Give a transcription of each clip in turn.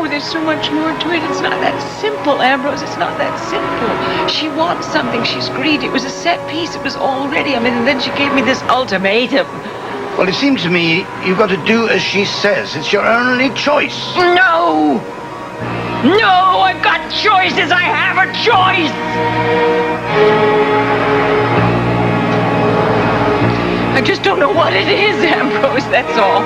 No, there's so much more to it. It's not that simple, Ambrose. It's not that simple. She wants something. She's greedy. It was a set piece. It was all ready. I mean, and then she gave me this ultimatum. Well, it seems to me you've got to do as she says. It's your only choice. No! No, I've got choices. I have a choice. I just don't know what it is, Ambrose, that's all.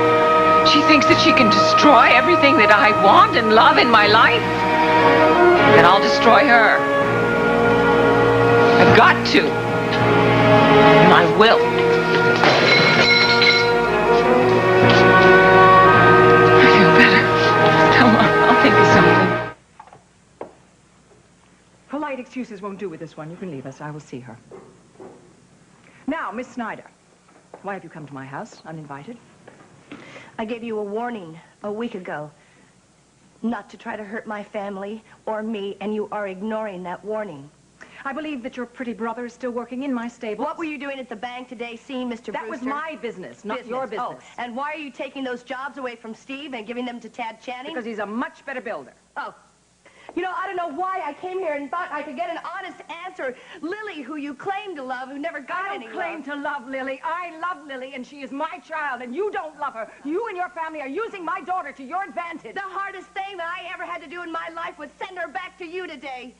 She thinks that she can destroy everything that I want and love in my life. And I'll destroy her. I've got to. And I will. I feel better. Come on, I'll think of something. Polite excuses won't do with this one. You can leave us. I will see her. Now, Miss Snyder, why have you come to my house uninvited? I gave you a warning a week ago not to try to hurt my family or me, and you are ignoring that warning. I believe that your pretty brother is still working in my stable. What were you doing at the bank today, seeing Mr. Brewster? That was my business, not your business. Oh, and why are you taking those jobs away from Steve and giving them to Tad Channing? Because he's a much better builder. Oh. You know, I don't know why I came here and thought I could get an honest answer. Lily, who you claim to love, who never got any love. I don't claim to love Lily. I love Lily, and she is my child, and you don't love her. You and your family are using my daughter to your advantage. The hardest thing that I ever had to do in my life was send her back to you today.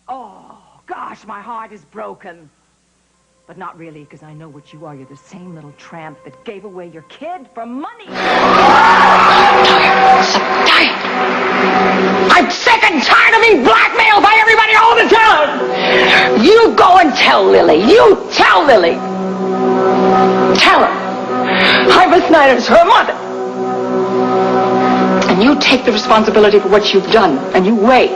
Oh, gosh, my heart is broken. But not really, because I know what you are. You're the same little tramp that gave away your kid for money. I'm tired. I'm sick and tired of being blackmailed by everybody all the time. You go and tell Lily. You tell Lily. Tell her. Ivor Snyder's her mother. And you take the responsibility for what you've done. And you weigh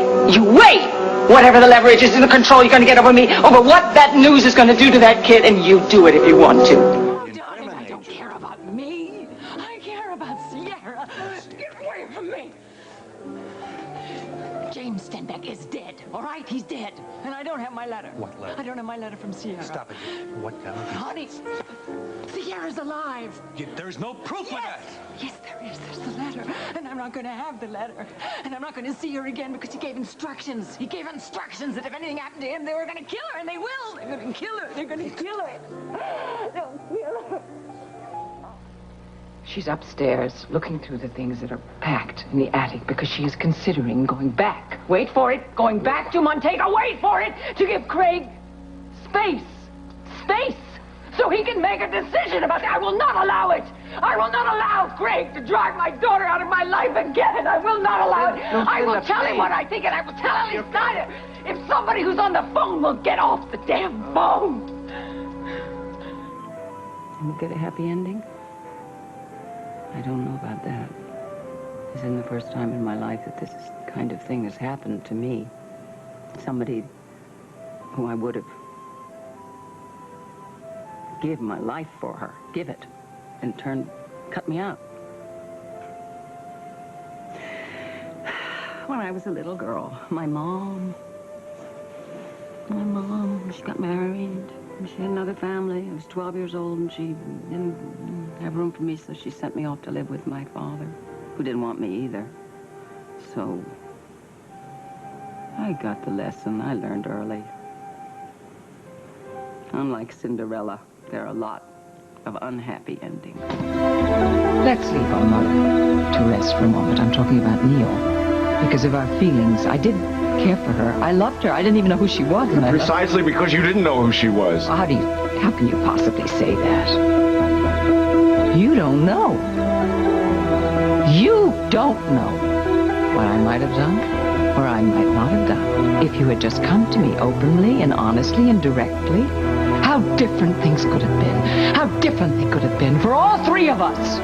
whatever the leverage is and the control you're going to get over me, over what that news is going to do to that kid, and you do it if you want to. Oh, darling, I don't care about me. I care about Sierra. Get away from me. James Stenbeck is dead, all right? He's dead. And I don't have my letter. What letter? I don't have my letter from Sierra. Stop it. What kind of... Honey, Sierra's alive. There's no proof of that. Yes, there is. There's the letter. And I'm not going to have the letter. And I'm not going to see her again because he gave instructions. He gave instructions that if anything happened to him, they were going to kill her, and they will. They're going to kill her. They're going to kill her. They'll kill her. She's upstairs looking through the things that are packed in the attic because she is considering going back. Wait for it. Going back to Montego. Wait for it. To give Craig space. Space. So he can make a decision about that. I will not allow it. I will not allow Craig to drive my daughter out of my life again. I will not allow it. I will tell him what I think, and I will tell Ellie Snyder if somebody who's on the phone will get off the damn phone. And we'll get a happy ending? I don't know about that. This isn't the first time in my life that this kind of thing has happened to me. Somebody who I would have given my life for her, give it, and cut me out. When I was a little girl, my mom, she got married. She had another family. I was 12 years old, and she didn't have room for me, so she sent me off to live with my father, who didn't want me either. So I got the lesson I learned early. Unlike Cinderella, there are a lot of unhappy endings. Let's leave our mother to rest for a moment. I'm talking about Neil. Because of our feelings. I did care for her. I loved her. I didn't even know who she was. And Precisely because you didn't know who she was. How can you possibly say that? You don't know. You don't know what I might have done or I might not have done. If you had just come to me openly and honestly and directly, how different things could have been. How different they could have been for all three of us.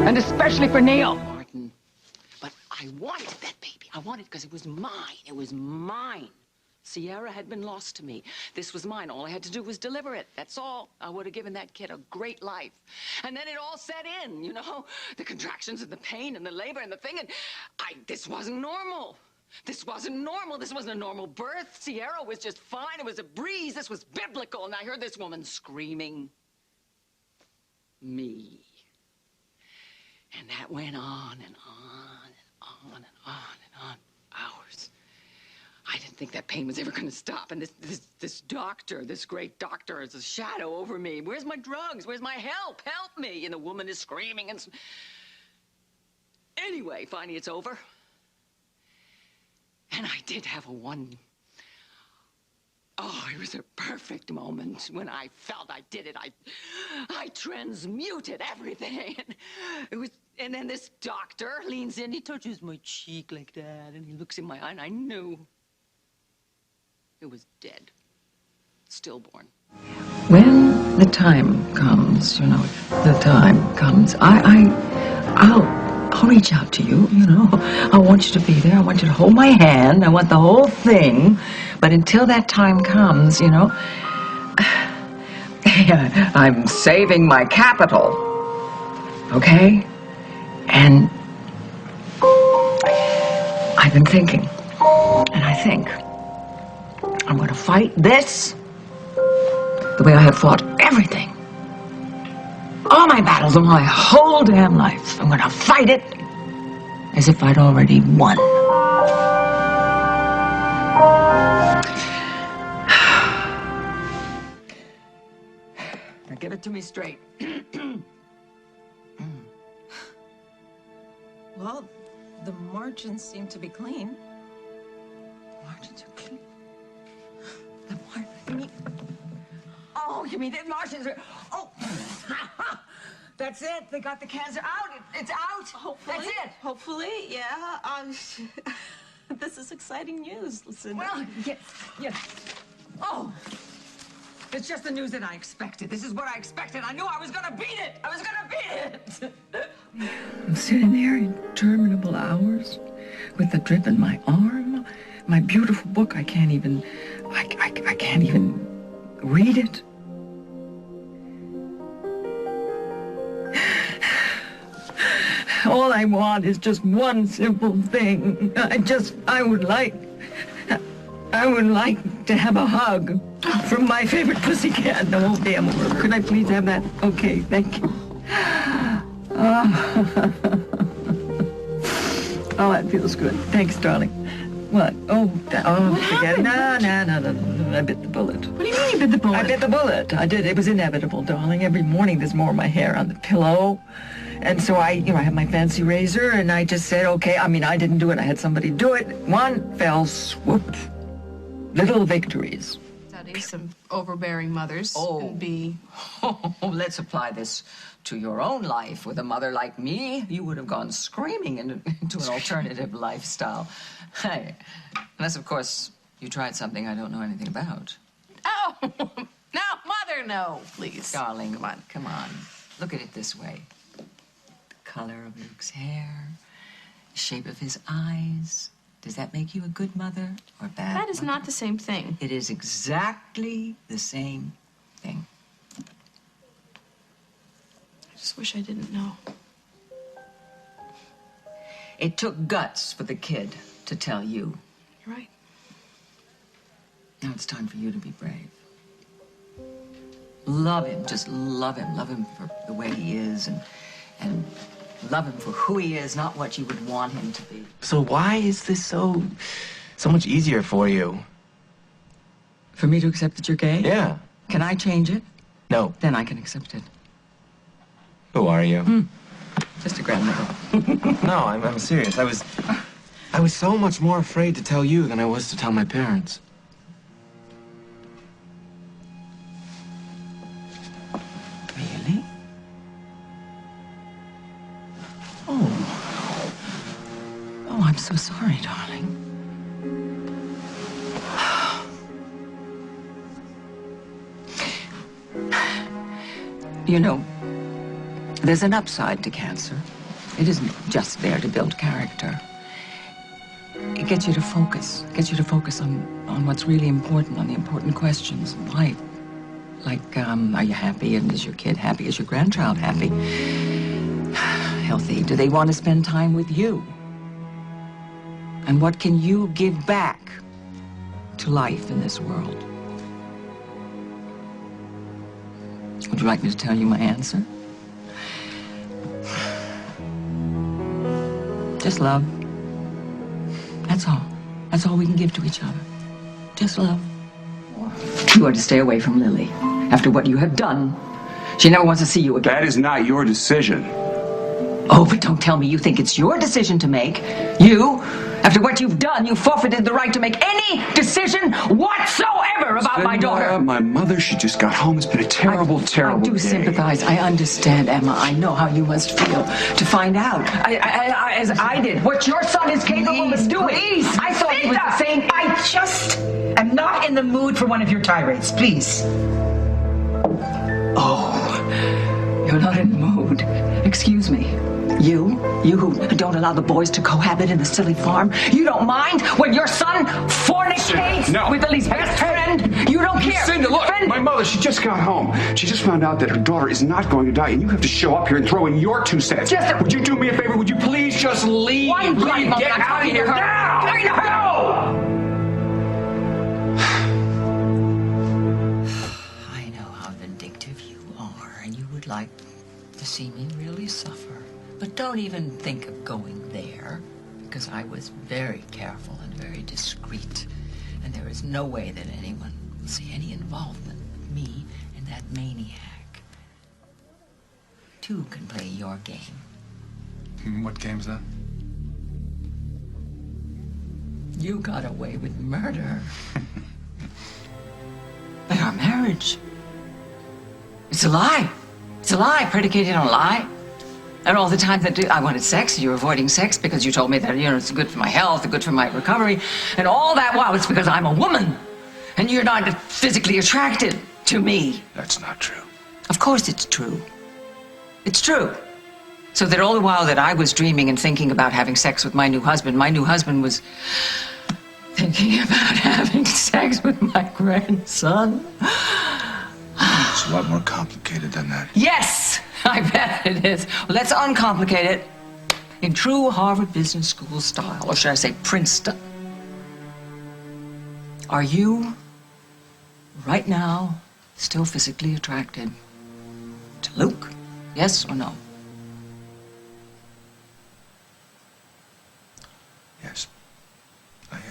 And especially for Neil. Martin, but I wanted that baby. I wanted it because it was mine. It was mine. Sierra had been lost to me. This was mine. All I had to do was deliver it. That's all. I would have given that kid a great life. And then it all set in, you know? The contractions and the pain and the labor and the thing. And this wasn't normal. This wasn't normal. This wasn't a normal birth. Sierra was just fine. It was a breeze. This was biblical. And I heard this woman screaming, me. And that went on and on and on. on and on and on, hours. I didn't think that pain was ever going to stop. And this doctor, this great doctor, is a shadow over me. Where's my drugs? Where's my help? Help me! And the woman is screaming and... Anyway, finally it's over. And I did have a one... Oh, it was a perfect moment when I felt I did it. I transmuted everything. It was, and then this doctor leans in, he touches my cheek like that, and he looks in my eye, and I knew it was dead, stillborn. When the time comes, you know, the time comes, I'll reach out to you, you know. I want you to be there. I want you to hold my hand. I want the whole thing. But until that time comes, you know, I'm saving my capital, okay? And I've been thinking, and I think I'm going to fight this the way I have fought everything. All my battles of my whole damn life. I'm going to fight it as if I'd already won. Now give it to me straight. Well, the margins seem to be clean. Margins are clean. The margins. Oh, you mean the margins are... Oh! That's it. They got the cancer out. It's out. Hopefully. That's it. Hopefully, yeah. This is exciting news, Lucinda. Well, yes. Oh! It's just the news that I expected. This is what I expected. I knew I was gonna beat it. I was gonna beat it. I'm sitting there interminable hours with the drip in my arm. My beautiful book. I can't even read it. All I want is just one simple thing. I would like to have a hug from my favorite pussycat the whole damn world. Could I please have that? Okay, thank you. Oh, that feels good. Thanks, darling. What? Forget it. No. I bit the bullet. What do you mean you bit the bullet? I bit the bullet. I did. It was inevitable, darling. Every morning there's more of my hair on the pillow. And so I have my fancy razor, and I just said, okay, I mean, I didn't do it. I had somebody do it. One fell swoop. Little victories. Study some overbearing mothers and be... Oh, let's apply this to your own life. With a mother like me, you would have gone screaming into an alternative lifestyle. Hey, unless, of course, you tried something I don't know anything about. Oh, no, Mother, no, please. Darling, come on. Look at it this way. The color of Luke's hair, the shape of his eyes. Does that make you a good mother or a bad That is mother? not the same thing. It is exactly the same thing. I just wish I didn't know. It took guts for the kid to tell you. You're right. Now it's time for you to be brave. Love him, just love him. Love him for the way he is and love him for who he is, not what you would want him to be. So why is this so much easier for you? For me to accept that you're gay? Yeah. Can I change it? No. Then I can accept it. Who are you? Just a grandmother. No, I'm serious. I was so much more afraid to tell you than I was to tell my parents. Really? Oh, I'm so sorry, darling. You know, there's an upside to cancer. It isn't just there to build character. It gets you to focus. It gets you to focus on what's really important, on the important questions in life. Like, are you happy? And is your kid happy? Is your grandchild happy? Healthy? Do they want to spend time with you? And what can you give back to life in this world? Would you like me to tell you my answer? Just love. That's all. That's all we can give to each other. Just love. You are to stay away from Lily. After what you have done, she never wants to see you again. That is not your decision. Oh, but don't tell me you think it's your decision to make. You, after what you've done, you forfeited the right to make any decision whatsoever about my daughter. My mother, she just got home. It's been a terrible day. I do sympathize. I understand, Emma. I know how you must feel to find out, as I did, what your son is capable of doing. Please, I thought he was the same. I just am not in the mood for one of your tirades. Please. Oh, you're not in the mood. Excuse me. You who don't allow the boys to cohabit in the silly farm, you don't mind when your son fornicates with Lily's best friend? You don't care. Lucinda, look, my mother, she just got home. She just found out that her daughter is not going to die, and you have to show up here and throw in your 2 cents. Would you do me a favor? Would you please just leave? One bloody moment, Get I'm out of talking here to her. now! Going to her. I know how vindictive you are, and you would like to see me really suffer. But don't even think of going there, because I was very careful and very discreet. And there is no way that anyone will see any involvement with me and that maniac. 2 can play your game. What game's that? You got away with murder. But our marriage, it's a lie. It's a lie, predicated on a lie. And all the time that I wanted sex, you were avoiding sex because you told me that, it's good for my health, good for my recovery. And all that while it's because I'm a woman. And you're not physically attracted to me. That's not true. Of course it's true. It's true. So that all the while that I was dreaming and thinking about having sex with my new husband was thinking about having sex with my grandson. It's a lot more complicated than that. Yes, I bet it is. Well, let's uncomplicate it in true Harvard Business School style, or should I say Princeton. Are you, right now, still physically attracted to Luke? Yes or no? Yes, I am.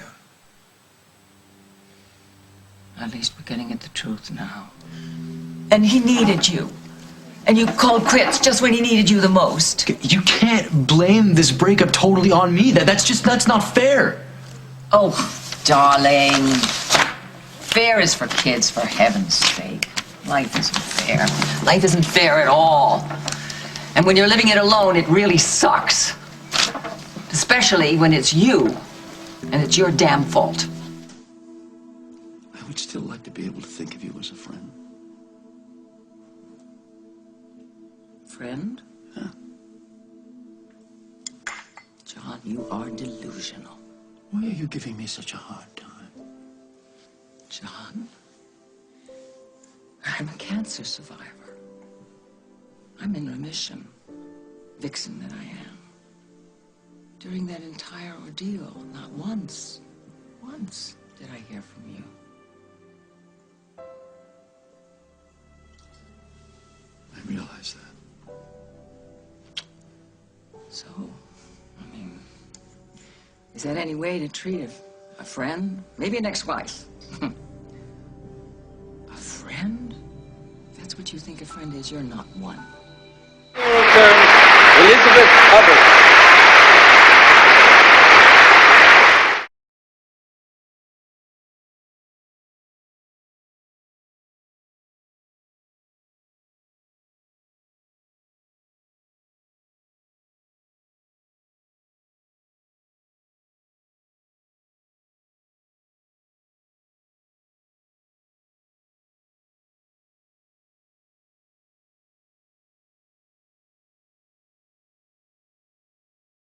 At least we're getting at the truth now. And he needed you. And you called quits just when he needed you the most. You can't blame this breakup totally on me. That's not fair. Oh, darling. Fair is for kids, for heaven's sake. Life isn't fair. Life isn't fair at all. And when you're living it alone, it really sucks. Especially when it's you, and it's your damn fault. I would still like to be able to think of you as a friend. Friend? Yeah. John, you are delusional. Why are you giving me such a hard time? John, I'm a cancer survivor. I'm in remission, vixen that I am. During that entire ordeal, not once did I hear from you. I realize that. So, is that any way to treat a friend? Maybe an ex-wife. A friend? If that's what you think a friend is, you're not one.